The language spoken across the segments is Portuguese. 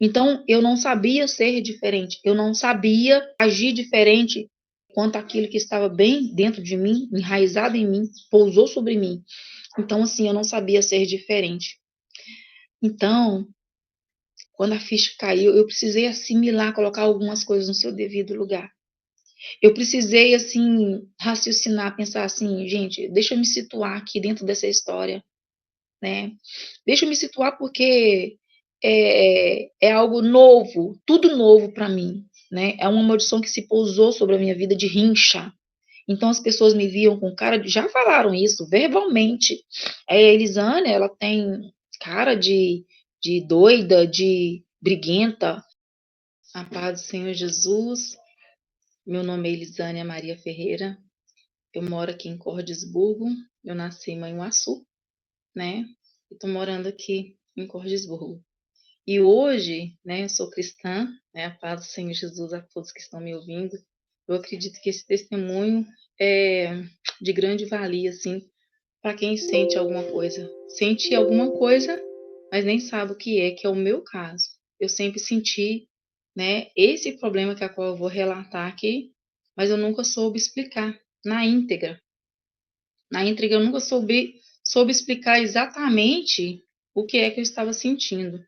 Então, eu não sabia ser diferente, eu não sabia agir diferente quanto aquilo que estava bem dentro de mim, enraizado em mim, pousou sobre mim. Então, assim, eu não sabia ser diferente. Então, quando a ficha caiu, eu precisei assimilar, colocar algumas coisas no seu devido lugar. Eu precisei, assim, raciocinar, pensar assim, gente, deixa eu me situar aqui dentro dessa história, né? Deixa eu me situar porque é algo novo, tudo novo para mim, né? É uma maldição que se pousou sobre a minha vida de rincha. Então as pessoas me viam com cara de, já falaram isso verbalmente. A Elisânia, ela tem cara de doida, de briguenta. A paz do Senhor Jesus. Meu nome é Elisânia Maria Ferreira. Eu moro aqui em Cordisburgo. Eu nasci em Manhuaçu, né? E tô morando aqui em Cordisburgo. E hoje, né, eu sou cristã, né, a paz do Senhor Jesus a todos que estão me ouvindo. Eu acredito que esse testemunho é de grande valia, assim, para quem sente alguma coisa, mas nem sabe o que é o meu caso. Eu sempre senti, né, esse problema que a qual eu vou relatar aqui, mas eu nunca soube explicar na íntegra. Na íntegra, eu nunca soube explicar exatamente o que é que eu estava sentindo.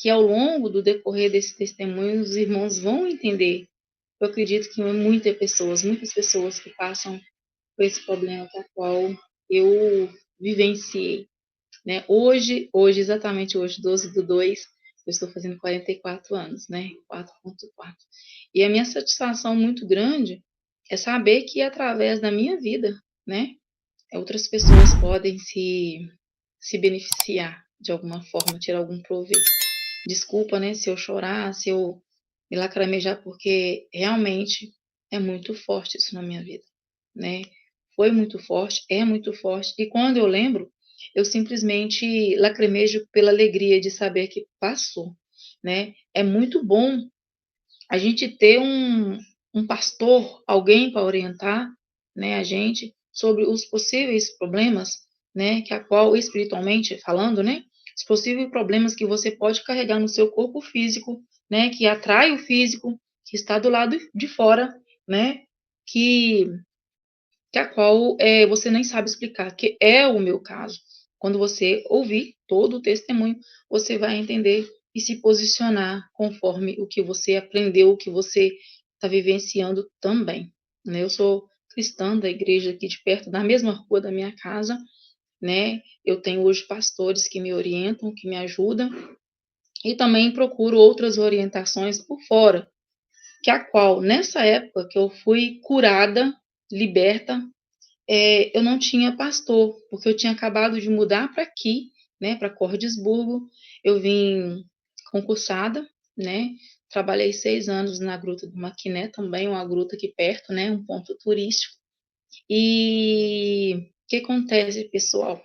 Que ao longo do decorrer desse testemunho, os irmãos vão entender. Eu acredito que muitas pessoas que passam por esse problema com o qual eu vivenciei, né? Exatamente hoje, 12/2, eu estou fazendo 44 anos, né? 4.4. E a minha satisfação muito grande é saber que através da minha vida, né? Outras pessoas podem se beneficiar de alguma forma, tirar algum proveito. Desculpa, né, se eu chorar, se eu me lacrimejar, porque realmente é muito forte isso na minha vida, né? Foi muito forte, é muito forte. E quando eu lembro, eu simplesmente lacrimejo pela alegria de saber que passou, né? É muito bom a gente ter um pastor, alguém para orientar, né, a gente sobre os possíveis problemas, né, que a qual espiritualmente falando, né, os possíveis problemas que você pode carregar no seu corpo físico, né, que atrai o físico, que está do lado de fora, né, que que a qual você nem sabe explicar, que é o meu caso. Quando você ouvir todo o testemunho, você vai entender e se posicionar conforme o que você aprendeu, o que você está vivenciando também. Né? Eu sou cristã da igreja aqui de perto, da mesma rua da minha casa, né? Eu tenho hoje pastores que me orientam, que me ajudam, e também procuro outras orientações por fora, que a qual, nessa época que eu fui curada, liberta, eu não tinha pastor, porque eu tinha acabado de mudar para aqui, né, para Cordisburgo. Eu vim concursada, né, trabalhei 6 anos na Gruta do Maquiné, também uma gruta aqui perto, né, um ponto turístico. E o que acontece, pessoal?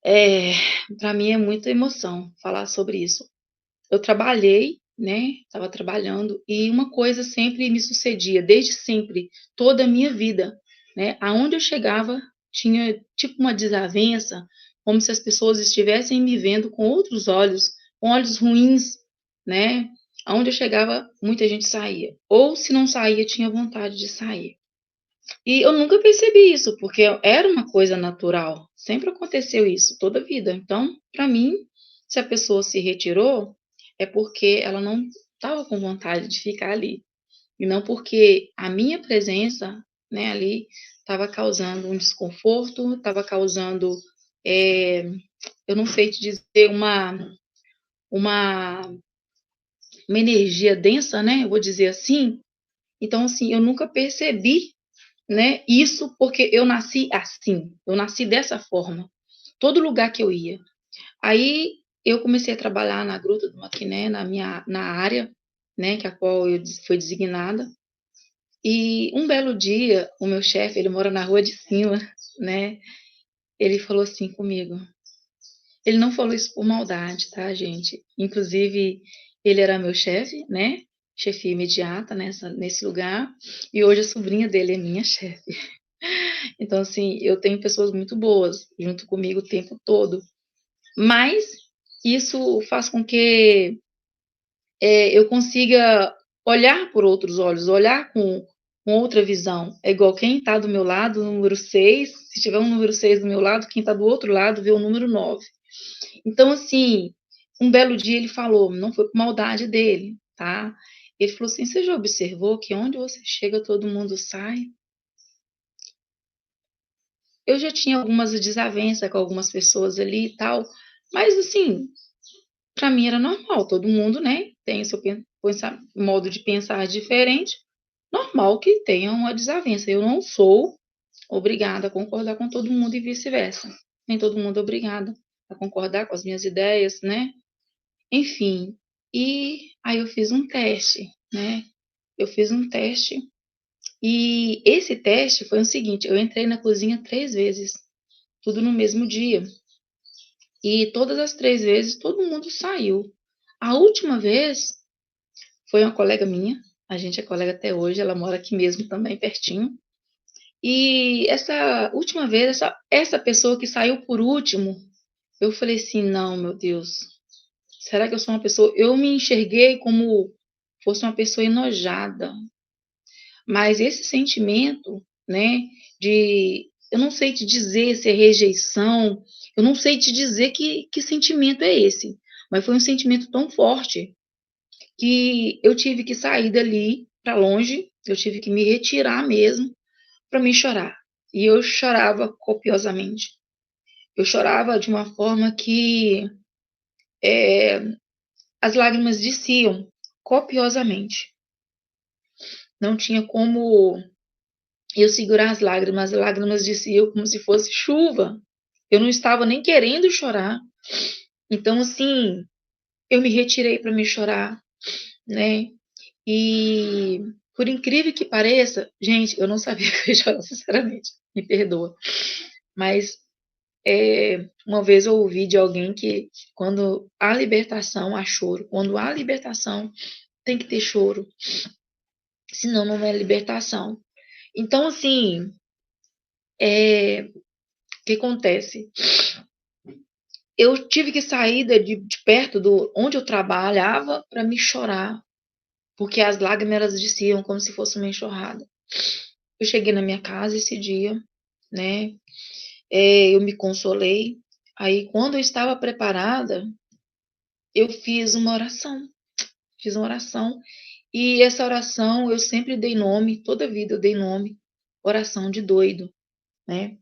É, para mim é muita emoção falar sobre isso. Eu trabalhei, né, estava trabalhando, e uma coisa sempre me sucedia, desde sempre, toda a minha vida, né, aonde eu chegava, tinha tipo uma desavença, como se as pessoas estivessem me vendo com outros olhos, com olhos ruins, né, aonde eu chegava, muita gente saía, ou se não saía, tinha vontade de sair. E eu nunca percebi isso, porque era uma coisa natural, sempre aconteceu isso, toda a vida. Então, para mim, se a pessoa se retirou, é porque ela não estava com vontade de ficar ali, e não porque a minha presença, né, ali estava causando um desconforto, estava causando, eu não sei te dizer, uma, uma energia densa, né, eu vou dizer assim. Então, assim, eu nunca percebi, né? Isso porque eu nasci assim, eu nasci dessa forma. Todo lugar que eu ia. Aí eu comecei a trabalhar na Gruta do Maquiné, na área, né, que a qual eu fui designada. E um belo dia, o meu chefe, ele mora na rua de cima, né? Ele falou assim comigo. Ele não falou isso por maldade, tá, gente? Inclusive, ele era meu chefe, né? Chefia imediata nesse lugar. E hoje a sobrinha dele é minha chefe. Então, assim, eu tenho pessoas muito boas junto comigo o tempo todo, mas isso faz com que eu consiga olhar por outros olhos, olhar com outra visão. É igual quem está do meu lado, o número 6, se tiver um número 6 do meu lado, quem está do outro lado vê o número 9. Então, assim, um belo dia ele falou, não foi por maldade dele, tá? Ele falou assim: você já observou que onde você chega, todo mundo sai? Eu já tinha algumas desavenças com algumas pessoas ali e tal, mas assim, para mim era normal, todo mundo, né, tem o seu modo de pensar diferente, normal que tenha uma desavença. Eu não sou obrigada a concordar com todo mundo e vice-versa. Nem todo mundo é obrigado a concordar com as minhas ideias, né? Enfim, e aí eu fiz um teste, né? Eu fiz um teste e esse teste foi o seguinte: eu entrei na cozinha 3 vezes, tudo no mesmo dia. E todas as 3 vezes todo mundo saiu. A última vez foi uma colega minha, a gente é colega até hoje, ela mora aqui mesmo também, pertinho. E essa última vez, essa pessoa que saiu por último, eu falei assim: não, meu Deus, será que eu sou uma pessoa. Eu me enxerguei como fosse uma pessoa enojada, mas esse sentimento, né, de. Eu não sei te dizer se é rejeição, eu não sei te dizer que sentimento é esse, mas foi um sentimento tão forte que eu tive que sair dali para longe, eu tive que me retirar mesmo para me chorar. E eu chorava copiosamente. Eu chorava de uma forma que é, as lágrimas desciam copiosamente. Não tinha como eu segurar as lágrimas desciam como se fosse chuva. Eu não estava nem querendo chorar. Então, assim, eu me retirei para me chorar, né? E, por incrível que pareça, gente, eu não sabia que eu ia chorar, sinceramente, me perdoa. Mas uma vez eu ouvi de alguém que quando há libertação, há choro. Quando há libertação, tem que ter choro. Senão não é libertação. Então, assim, o que acontece? Eu tive que sair de perto do onde eu trabalhava para me chorar, porque as lágrimas elas desciam como se fosse uma enxurrada. Eu cheguei na minha casa esse dia, né? Eu me consolei. Aí, quando eu estava preparada, eu fiz uma oração. Fiz uma oração. E essa oração eu sempre dei nome, toda a vida eu dei nome, oração de doido, né?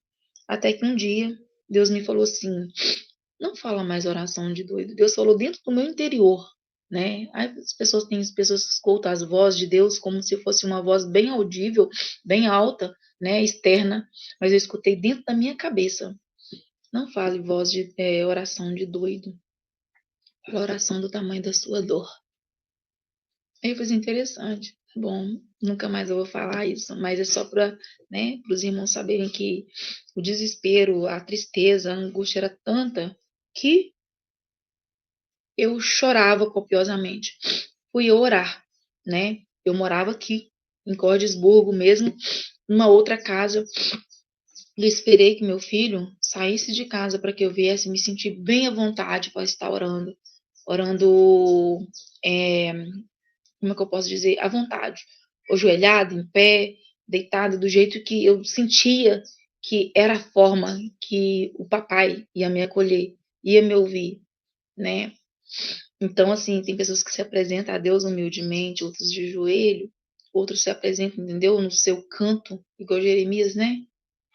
Até que um dia Deus me falou assim: não fala mais oração de doido. Deus falou dentro do meu interior, né? Aí as pessoas têm pessoas que escutam as vozes de Deus como se fosse uma voz bem audível, bem alta, né, externa, mas eu escutei dentro da minha cabeça. Não fale voz de oração de doido. Fala oração do tamanho da sua dor. Aí foi interessante. Tá bom, nunca mais eu vou falar isso, mas é só para, né, os irmãos saberem que o desespero, a tristeza, a angústia era tanta que eu chorava copiosamente. Fui orar, né? Eu morava aqui, em Cordisburgo mesmo, numa outra casa. E esperei que meu filho saísse de casa para que eu viesse me sentir bem à vontade para estar orando. Orando, é, como é que eu posso dizer? À vontade. Ajoelhado, em pé, deitado, do jeito que eu sentia que era a forma que o papai ia me acolher, ia me ouvir, né? Então, assim, tem pessoas que se apresentam a Deus humildemente, outros de joelho, outros se apresentam, entendeu? No seu canto, igual Jeremias, né?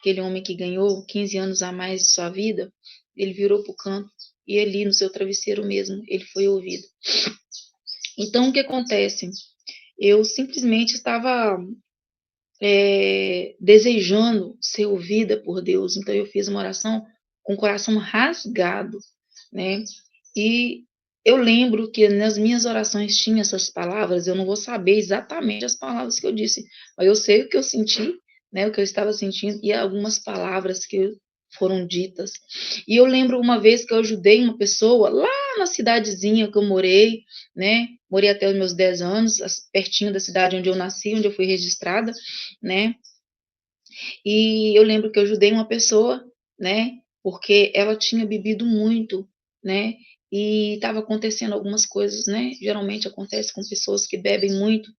Aquele homem que ganhou 15 anos a mais de sua vida, ele virou para o canto e ali no seu travesseiro mesmo, ele foi ouvido. Então, o que acontece? Eu simplesmente estava desejando ser ouvida por Deus, então eu fiz uma oração com o coração rasgado, né? E eu lembro que nas minhas orações tinha essas palavras, eu não vou saber exatamente as palavras que eu disse, mas eu sei o que eu senti, né, o que eu estava sentindo e algumas palavras que foram ditas. E eu lembro uma vez que eu ajudei uma pessoa lá na cidadezinha que eu morei, né? Morei até os meus 10 anos, pertinho da cidade onde eu nasci, onde eu fui registrada, né? E eu lembro que eu ajudei uma pessoa, né? Porque ela tinha bebido muito, né? e estava acontecendo algumas coisas, né? Geralmente acontece com pessoas que bebem muito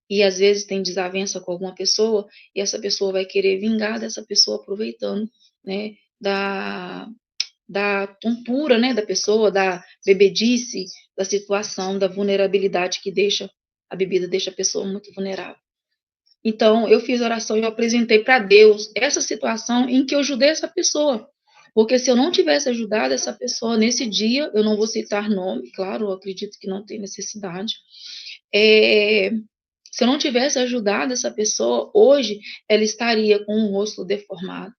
e às vezes tem desavença com alguma pessoa e essa pessoa vai querer vingar dessa pessoa aproveitando, né? Da tontura, né, da pessoa, da bebedice, da situação, da vulnerabilidade que deixa a bebida deixa a pessoa muito vulnerável. Então, eu fiz oração e eu apresentei para Deus essa situação em que eu ajudei essa pessoa. Porque se eu não tivesse ajudado essa pessoa nesse dia, eu não vou citar nome, claro, eu acredito que não tem necessidade. É, se eu não tivesse ajudado essa pessoa, hoje ela estaria com o rosto deformado,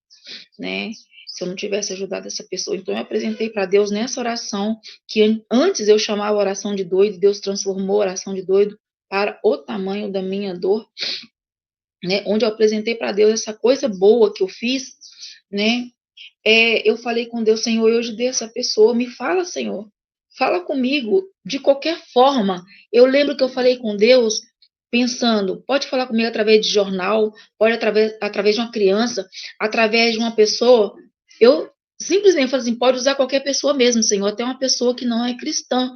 né? Se eu não tivesse ajudado essa pessoa. Então, eu apresentei para Deus nessa oração, que antes eu chamava a oração de doido, Deus transformou a oração de doido para o tamanho da minha dor, né? Onde eu apresentei para Deus essa coisa boa que eu fiz, né? Eu falei com Deus, Senhor, eu ajudei essa pessoa, me fala, Senhor, fala comigo de qualquer forma. Eu lembro que eu falei com Deus pensando, pode falar comigo através de jornal, pode através de uma criança, através de uma pessoa. Eu simplesmente falei assim, pode usar qualquer pessoa mesmo, Senhor, até uma pessoa que não é cristã,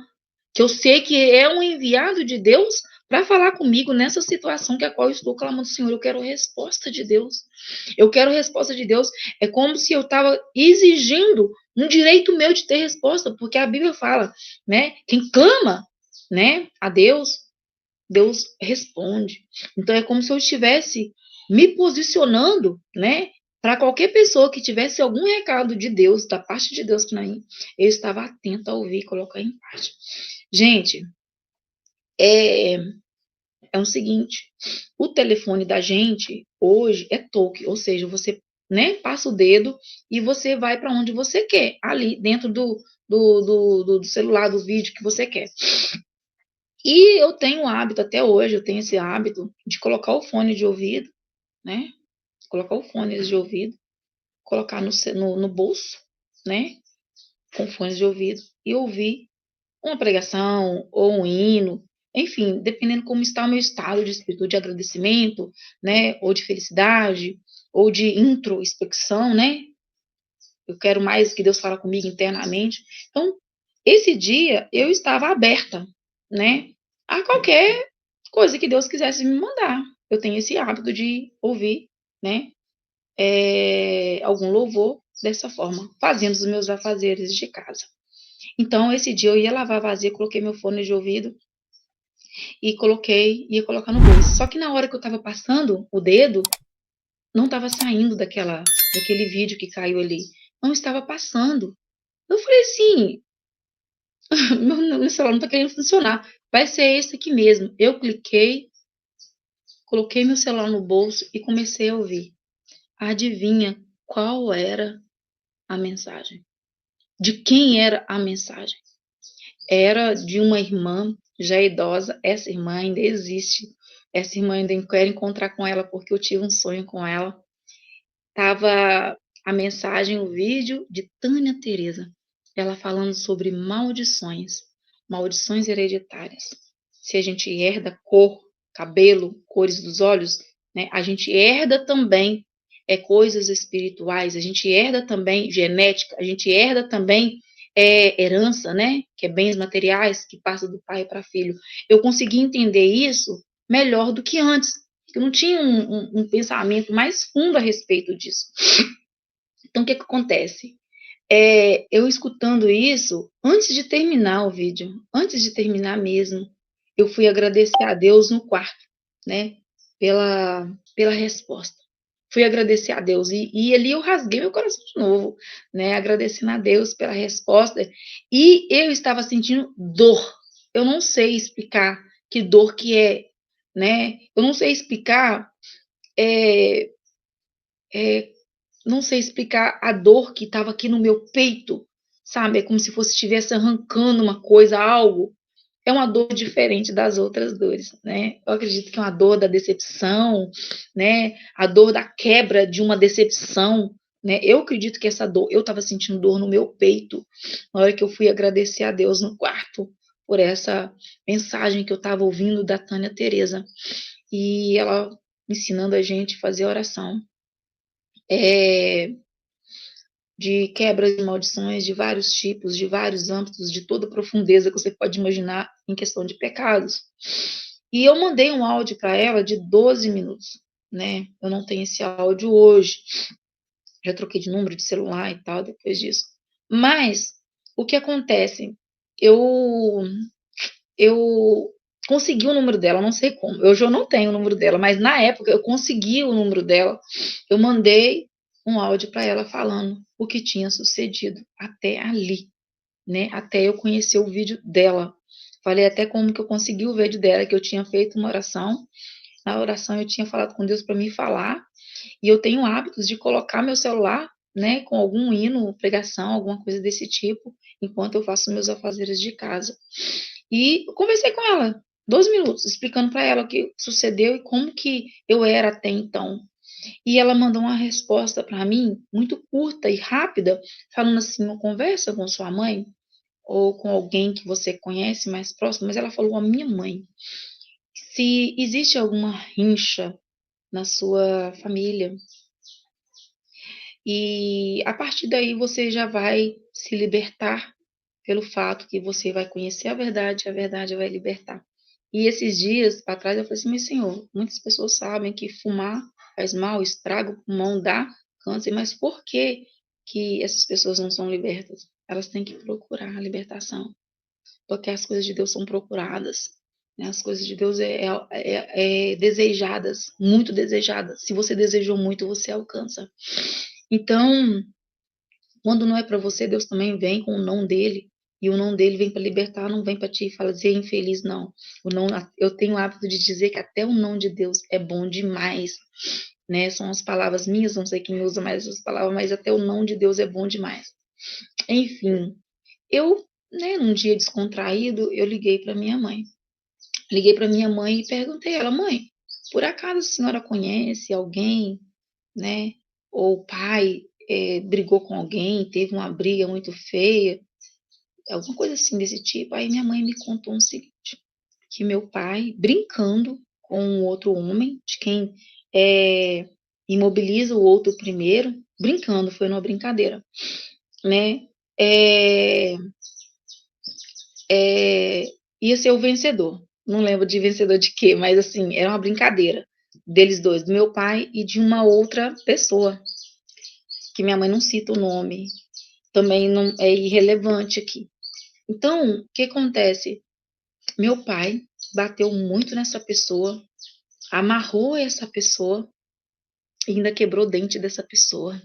que eu sei que é um enviado de Deus para falar comigo nessa situação que a qual eu estou clamando, Senhor, eu quero resposta de Deus. Eu quero resposta de Deus. É como se eu estava exigindo um direito meu de ter resposta, porque a Bíblia fala, né? Quem clama, né, a Deus, Deus responde. Então é como se eu estivesse me posicionando, né, para qualquer pessoa que tivesse algum recado de Deus, da parte de Deus para mim, eu estava atenta a ouvir e colocar em prática. Gente, é, é o seguinte, o telefone da gente hoje é toque, ou seja, você, né, passa o dedo e você vai para onde você quer, ali dentro do celular, do vídeo que você quer. E eu tenho o hábito, até hoje, eu tenho esse hábito de colocar o fone de ouvido, né? Colocar o fone de ouvido, colocar no bolso, né? Com fones de ouvido e ouvir uma pregação ou um hino, enfim, dependendo como está o meu estado de espírito, de agradecimento, né, ou de felicidade, ou de introspecção, né, eu quero mais que Deus fale comigo internamente. Então, esse dia eu estava aberta, né, a qualquer coisa que Deus quisesse me mandar. Eu tenho esse hábito de ouvir, né, algum louvor dessa forma, fazendo os meus afazeres de casa. Então, esse dia eu ia lavar a vasilha, coloquei meu fone de ouvido e ia colocar no bolso. Só que na hora que eu estava passando o dedo, não estava saindo daquele vídeo que caiu ali. Não estava passando. Eu falei assim, meu celular não está querendo funcionar. Vai ser esse aqui mesmo. Eu cliquei, coloquei meu celular no bolso e comecei a ouvir. Adivinha qual era a mensagem? De quem era a mensagem? Era de uma irmã já idosa. Essa irmã ainda existe. Essa irmã ainda quero encontrar com ela porque eu tive um sonho com ela. Tava a mensagem, o vídeo de Tânia Teresa, ela falando sobre maldições, maldições hereditárias. Se a gente herda cor, cabelo, cores dos olhos, né, a gente herda também coisas espirituais, a gente herda também genética, a gente herda também herança, né, que é bens materiais que passa do pai para filho. Eu consegui entender isso melhor do que antes. Eu não tinha um pensamento mais fundo a respeito disso. Então, o que acontece? Eu escutando isso, antes de terminar o vídeo, antes de terminar mesmo, eu fui agradecer a Deus no quarto, né? Pela resposta. Fui agradecer a Deus. E ali eu rasguei meu coração de novo, né? Agradecendo a Deus pela resposta. E eu estava sentindo dor. Eu não sei explicar que dor que é, né? Eu não sei explicar é, é, não sei explicar a dor que estava aqui no meu peito, sabe? É como se fosse estivesse arrancando uma coisa, algo. É uma dor diferente das outras dores, né? Eu acredito que é uma dor da decepção, né? A dor da quebra de uma decepção, né? Eu acredito que essa dor, eu estava sentindo dor no meu peito na hora que eu fui agradecer a Deus no quarto por essa mensagem que eu estava ouvindo da Tânia Teresa e ela ensinando a gente a fazer oração. É, de quebras e maldições de vários tipos, de vários âmbitos, de toda profundeza que você pode imaginar em questão de pecados. E eu mandei um áudio para ela de 12 minutos, né? Eu não tenho esse áudio hoje. Já troquei de número de celular e tal depois disso. Mas o que acontece? Eu eu consegui o número dela, não sei como. Hoje eu não tenho o número dela, mas na época eu consegui o número dela. Eu mandei um áudio para ela falando o que tinha sucedido até ali, né? Até eu conhecer o vídeo dela. Falei até como que eu consegui o vídeo dela, que eu tinha feito uma oração. Na oração eu tinha falado com Deus para me falar, e eu tenho hábitos de colocar meu celular, né, com algum hino, pregação, alguma coisa desse tipo, enquanto eu faço meus afazeres de casa. E eu conversei com ela, 12 minutos, explicando para ela o que sucedeu e como que eu era até então. E ela mandou uma resposta para mim, muito curta e rápida, falando assim: "Uma conversa com sua mãe ou com alguém que você conhece mais próximo", mas ela falou a minha mãe. Se existe alguma rincha na sua família, e a partir daí você já vai se libertar pelo fato que você vai conhecer a verdade vai libertar. E esses dias atrás eu falei assim: "Mas Senhor, muitas pessoas sabem que fumar faz mal, estraga o pulmão, dá câncer, mas por que que essas pessoas não são libertas? Elas têm que procurar a libertação, porque as coisas de Deus são procuradas, né? As coisas de Deus é desejadas, muito desejadas. Se você desejou muito, você alcança. Então, quando não é para você, Deus também vem com o não dele. E o não dele vem para libertar, não vem para te fazer infeliz, não. O não, eu tenho o hábito de dizer que até o não de Deus é bom demais, né? São as palavras minhas, não sei quem usa mais essas palavras, mas até o não de Deus é bom demais. Enfim, eu, né, num dia descontraído, eu liguei para minha mãe. Liguei para minha mãe e perguntei a ela: "Mãe, por acaso a senhora conhece alguém, né, ou o pai, brigou com alguém, teve uma briga muito feia, alguma coisa assim desse tipo?" Aí minha mãe me contou o seguinte, que meu pai, brincando com um outro homem, de quem, imobiliza o outro primeiro, brincando, foi numa brincadeira, né, eh eh, ia ser o vencedor. Não lembro de vencedor de quê, mas assim, era uma brincadeira deles dois, do meu pai e de uma outra pessoa, que minha mãe não cita o nome, também não é irrelevante aqui. Então, o que acontece? Meu pai bateu muito nessa pessoa, amarrou essa pessoa e ainda quebrou o dente dessa pessoa.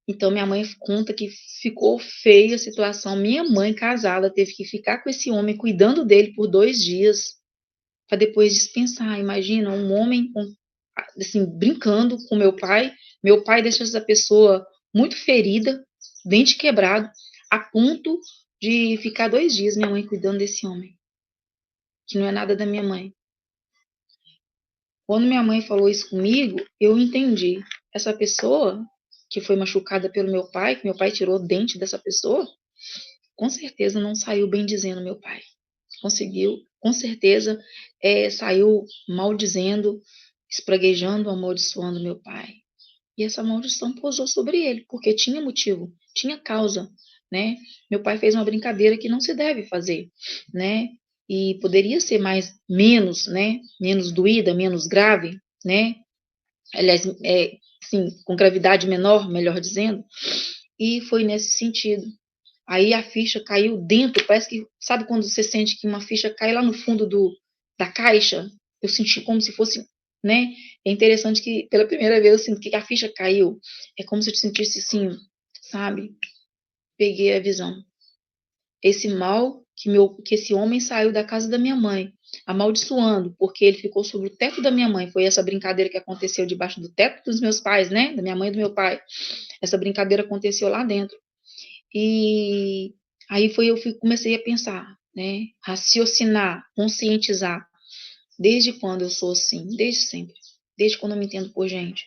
Então, minha mãe conta que ficou feia a situação. Minha mãe, casada, teve que ficar com esse homem cuidando dele por 2 dias, para depois dispensar. Imagina um homem assim, brincando com meu pai deixa essa pessoa muito ferida, dente quebrado, a ponto de ficar 2 dias minha mãe cuidando desse homem, que não é nada da minha mãe. Quando minha mãe falou isso comigo, eu entendi. Essa pessoa que foi machucada pelo meu pai, que meu pai tirou o dente dessa pessoa, com certeza não saiu bem dizendo meu pai. Conseguiu, com certeza, saiu maldizendo, espraguejando, amaldiçoando meu pai. E essa maldição pousou sobre ele, porque tinha motivo, tinha causa, né? Meu pai fez uma brincadeira que não se deve fazer, né? E poderia ser menos, né? Menos doída, menos grave, né? Aliás, sim, com gravidade menor, melhor dizendo. E foi nesse sentido. Aí a ficha caiu dentro, parece que, sabe quando você sente que uma ficha cai lá no fundo da caixa? Eu senti como se fosse, né? É interessante que pela primeira vez eu sinto que a ficha caiu. É como se eu sentisse assim, sabe? Peguei a visão. Esse mal que esse homem saiu da casa da minha mãe, amaldiçoando, porque ele ficou sobre o teto da minha mãe. Foi essa brincadeira que aconteceu debaixo do teto dos meus pais, né? Da minha mãe e do meu pai. Essa brincadeira aconteceu lá dentro. E aí comecei a pensar, né? Raciocinar, conscientizar. Desde quando eu sou assim? Desde sempre. Desde quando eu me entendo por gente.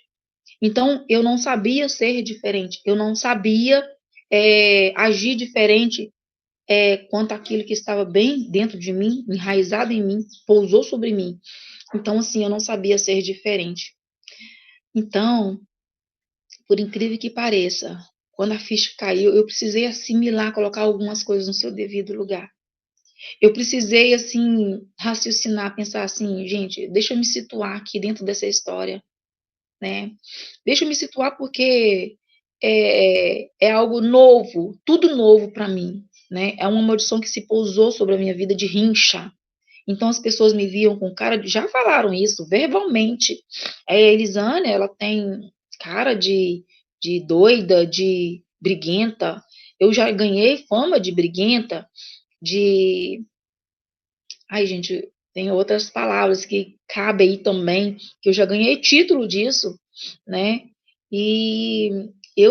Então, eu não sabia ser diferente. Eu não sabia agir diferente quanto àquilo que estava bem dentro de mim, enraizado em mim, pousou sobre mim. Então, assim, eu não sabia ser diferente. Então, por incrível que pareça, quando a ficha caiu, eu precisei assimilar, colocar algumas coisas no seu devido lugar. Eu precisei, assim, raciocinar, pensar assim, gente, deixa eu me situar aqui dentro dessa história, né? Deixa eu me situar porque é algo novo, tudo novo para mim, né? É uma maldição que se pousou sobre a minha vida de rincha. Então as pessoas me viam com cara de, já falaram isso verbalmente. A Elisânia, ela tem cara de doida, de briguenta. Eu já ganhei fama de briguenta, de, ai gente, tem outras palavras que cabem aí também, que eu já ganhei título disso, né? E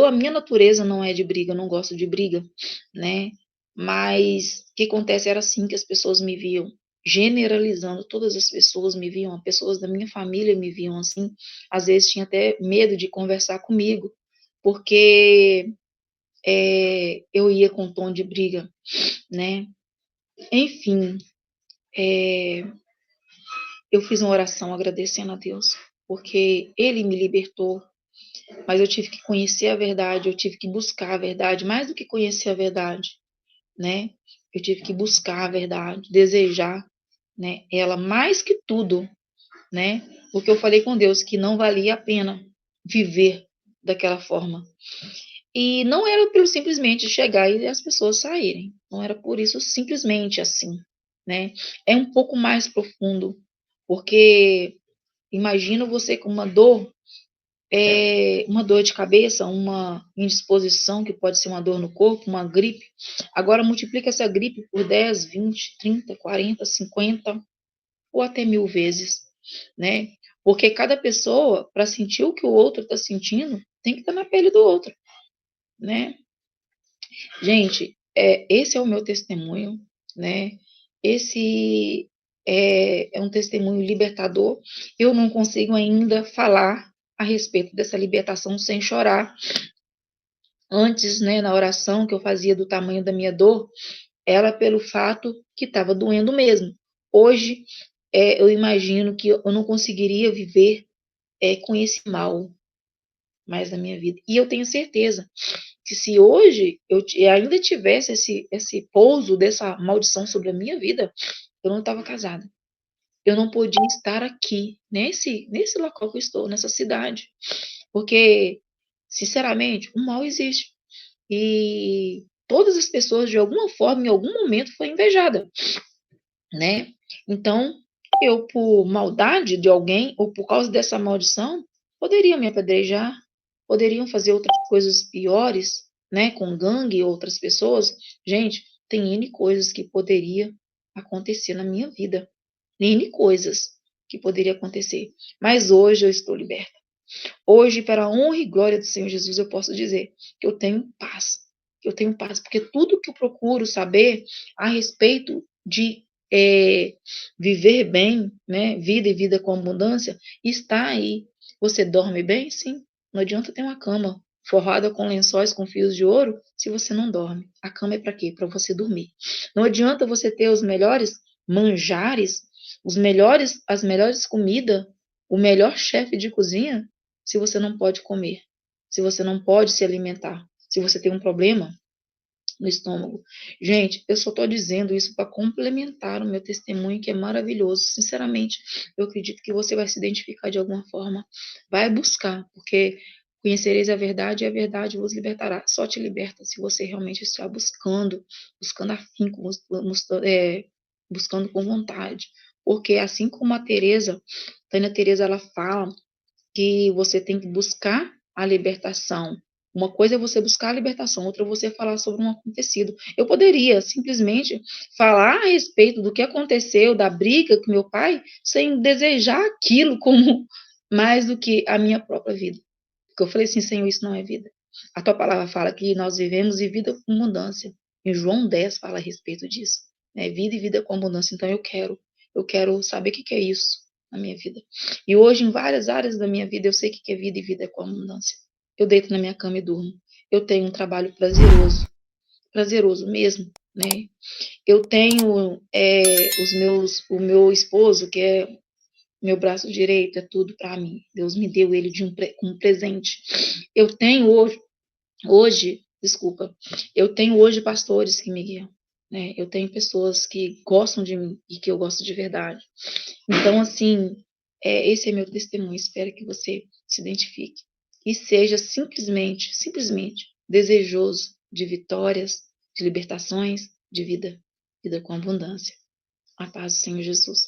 a minha natureza não é de briga, eu não gosto de briga, né? Mas o que acontece era assim que as pessoas me viam, generalizando, todas as pessoas me viam, pessoas da minha família me viam assim, às vezes tinha até medo de conversar comigo, porque eu ia com tom de briga, né? Enfim, é, eu fiz uma oração agradecendo a Deus, porque Ele me libertou, mas eu tive que conhecer a verdade, eu tive que buscar a verdade, mais do que conhecer a verdade, né? Eu tive que buscar a verdade, desejar, né? Ela mais que tudo, né? Porque eu falei com Deus que não valia a pena viver daquela forma. E não era pelo simplesmente chegar e as pessoas saírem. Não era por isso simplesmente assim, né? É um pouco mais profundo, porque imagina você com uma dor de cabeça, uma indisposição, que pode ser uma dor no corpo, uma gripe. Agora multiplica essa gripe por 10, 20, 30, 40, 50 ou até 1000 vezes, né? Porque cada pessoa, para sentir o que o outro está sentindo, tem que estar na pele do outro, né? Gente, esse é o meu testemunho, né? Esse é um testemunho libertador. Eu não consigo ainda falar a respeito dessa libertação sem chorar. Antes, né, na oração que eu fazia do tamanho da minha dor, era pelo fato que estava doendo mesmo. Hoje, eu imagino que eu não conseguiria viver com esse mal mais na minha vida. E eu tenho certeza que se hoje eu ainda tivesse esse pouso dessa maldição sobre a minha vida, eu não estava casada. Eu não podia estar aqui, nesse local que eu estou, nessa cidade. Porque, sinceramente, o mal existe. E todas as pessoas, de alguma forma, em algum momento, foi invejada, né? Então, eu, por maldade de alguém, ou por causa dessa maldição, poderiam me apedrejar, poderiam fazer outras coisas piores, né? Com gangue e outras pessoas. Gente, tem N coisas que poderia acontecer na minha vida. N coisas que poderia acontecer. Mas hoje eu estou liberta. Hoje, para a honra e glória do Senhor Jesus, eu posso dizer que eu tenho paz. Eu tenho paz, porque tudo que eu procuro saber a respeito de viver bem, né, vida e vida com abundância, está aí. Você dorme bem? Sim. Não adianta ter uma cama forrada com lençóis com fios de ouro se você não dorme. A cama é para quê? Para você dormir. Não adianta você ter os melhores manjares, as melhores comidas, o melhor chefe de cozinha, se você não pode comer, se você não pode se alimentar, se você tem um problema no estômago. Gente, eu só estou dizendo isso para complementar o meu testemunho, que é maravilhoso. Sinceramente, eu acredito que você vai se identificar de alguma forma. Vai buscar, porque conhecereis a verdade e a verdade vos libertará. Só te liberta se você realmente estiver buscando afinco, buscando com vontade. Porque assim como a Teresa, Tânia Teresa, ela fala que você tem que buscar a libertação. Uma coisa é você buscar a libertação, outra é você falar sobre um acontecido. Eu poderia simplesmente falar a respeito do que aconteceu, da briga com meu pai, sem desejar aquilo como mais do que a minha própria vida. Porque eu falei assim, Senhor, isso não é vida. A tua palavra fala que nós vivemos em vida com abundância. Em João 10 fala a respeito disso. Né? Vida e vida com abundância. Então eu quero saber o que é isso na minha vida. E hoje, em várias áreas da minha vida, eu sei o que é vida e vida com abundância. Eu deito na minha cama e durmo. Eu tenho um trabalho prazeroso mesmo, né? Eu tenho o meu esposo, que é meu braço direito, é tudo para mim. Deus me deu ele de um presente. Eu tenho hoje Hoje, desculpa, eu tenho hoje pastores que me guiam, né, eu tenho pessoas que gostam de mim e que eu gosto de verdade. Então, assim, esse é meu testemunho, espero que você se identifique e seja simplesmente desejoso de vitórias, de libertações, de vida com abundância. A paz do Senhor Jesus.